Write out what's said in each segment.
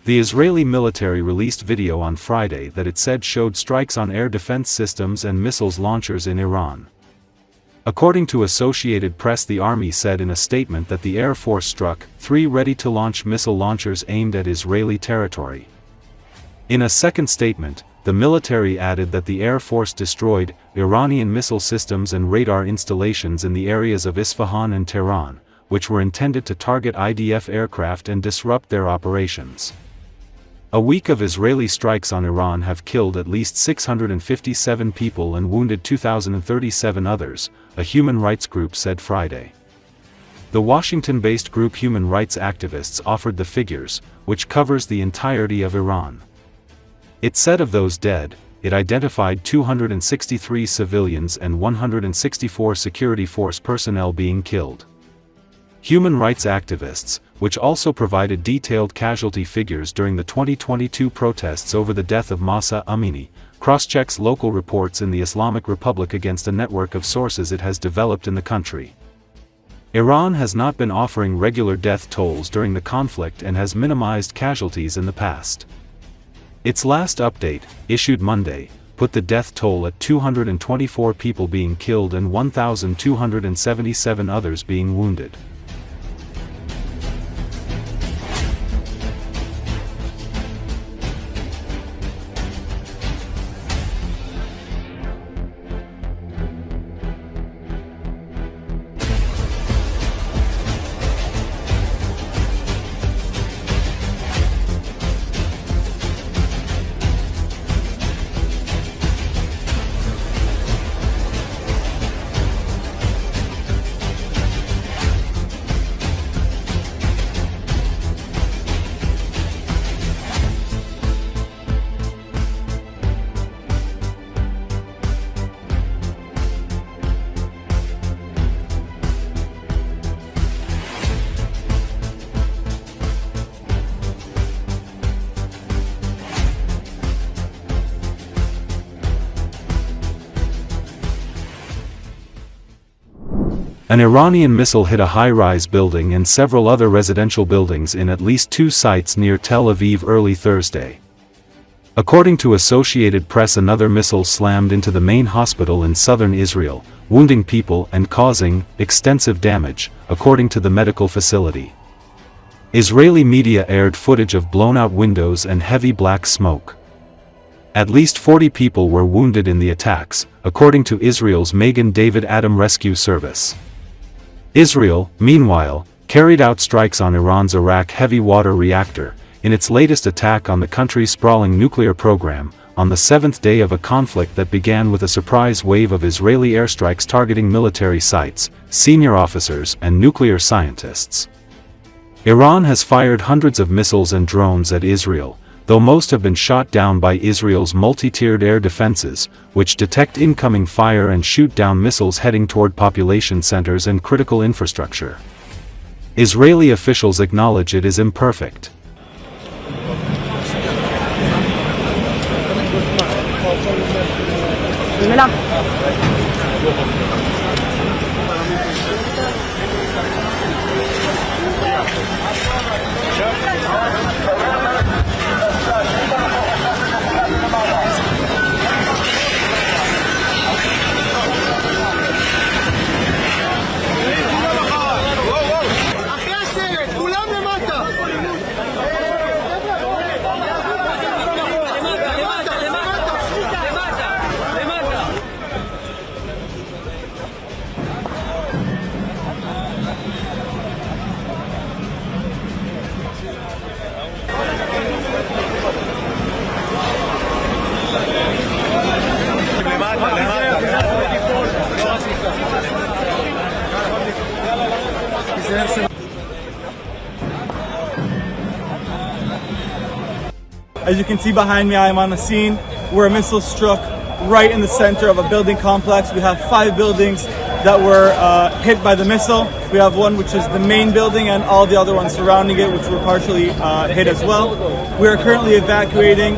The Israeli military released video on Friday that it said showed strikes on air defense systems and missiles launchers in Iran. According to Associated Press, the army said in a statement that the Air Force struck 3 ready-to-launch missile launchers aimed at Israeli territory. In a second statement, the military added that the Air Force destroyed Iranian missile systems and radar installations in the areas of Isfahan and Tehran, which were intended to target IDF aircraft and disrupt their operations. A week of Israeli strikes on Iran have killed at least 657 people and wounded 2,037 others, a human rights group said Friday. The Washington-based group Human Rights Activists offered the figures, which covers the entirety of Iran. It said of those dead, it identified 263 civilians and 164 security force personnel being killed. Human rights activists, which also provided detailed casualty figures during the 2022 protests over the death of Mahsa Amini, cross-checks local reports in the Islamic Republic against a network of sources it has developed in the country. Iran has not been offering regular death tolls during the conflict and has minimized casualties in the past. Its last update, issued Monday, put the death toll at 224 people being killed and 1,277 others being wounded. An Iranian missile hit a high-rise building and several other residential buildings in at least 2 sites near Tel Aviv early Thursday. According to Associated Press, another missile slammed into the main hospital in southern Israel, wounding people and causing extensive damage, according to the medical facility. Israeli media aired footage of blown-out windows and heavy black smoke. At least 40 people were wounded in the attacks, according to Israel's Magen David Adom Rescue Service. Israel, meanwhile, carried out strikes on Iran's Arak heavy water reactor, in its latest attack on the country's sprawling nuclear program, on the 7th day of a conflict that began with a surprise wave of Israeli airstrikes targeting military sites, senior officers and nuclear scientists. Iran has fired hundreds of missiles and drones at Israel, though most have been shot down by Israel's multi-tiered air defenses, which detect incoming fire and shoot down missiles heading toward population centers and critical infrastructure. Israeli officials acknowledge it is imperfect. As you can see behind me, I am on a scene where a missile struck right in the center of a building complex. We have 5 buildings that were hit by the missile. We have one which is the main building and all the other ones surrounding it, which were partially hit as well. We are currently evacuating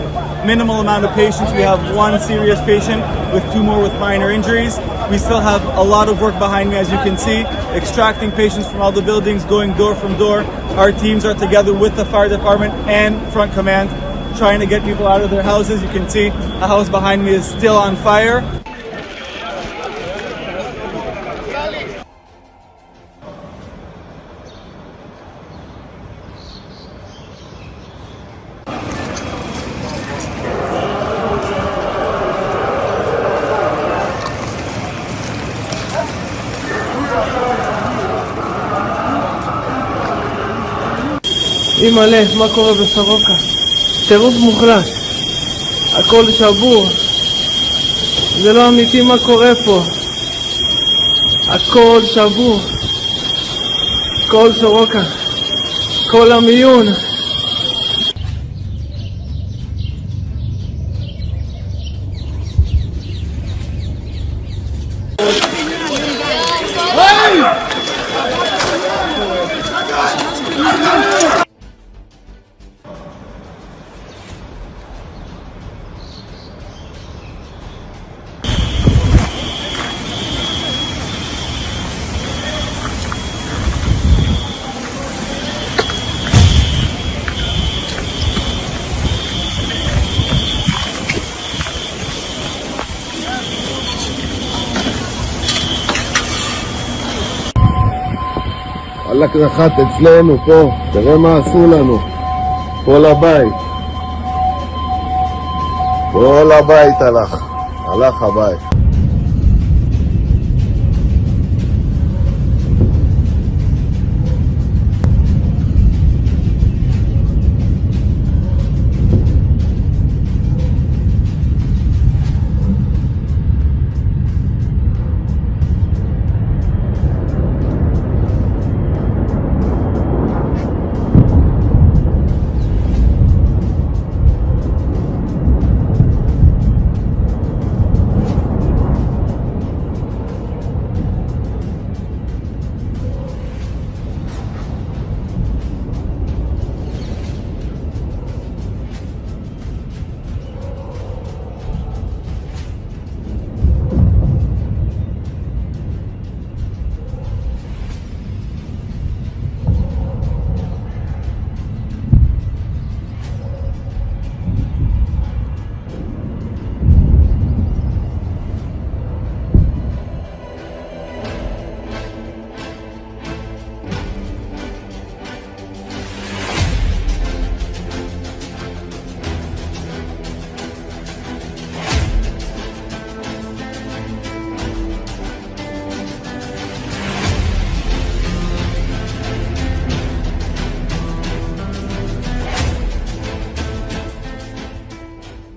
minimal amount of patients. We have 1 serious patient with 2 more with minor injuries. We still have a lot of work behind me, as you can see, extracting patients from all the buildings, going door from door, Our teams are together with the fire department and front command trying to get people out of their houses. You can see a house behind me is still on fire. אימא'לה, מה קורה בסורוקה? טירוף מוחלט, הכל שבור, זה לא אמיתי מה קורה פה, הכל שבור, כל סורוקה, כל המיון. הלך נחת אצלנו פה, תראה מה עשו לנו, כל הבית הלך הבית.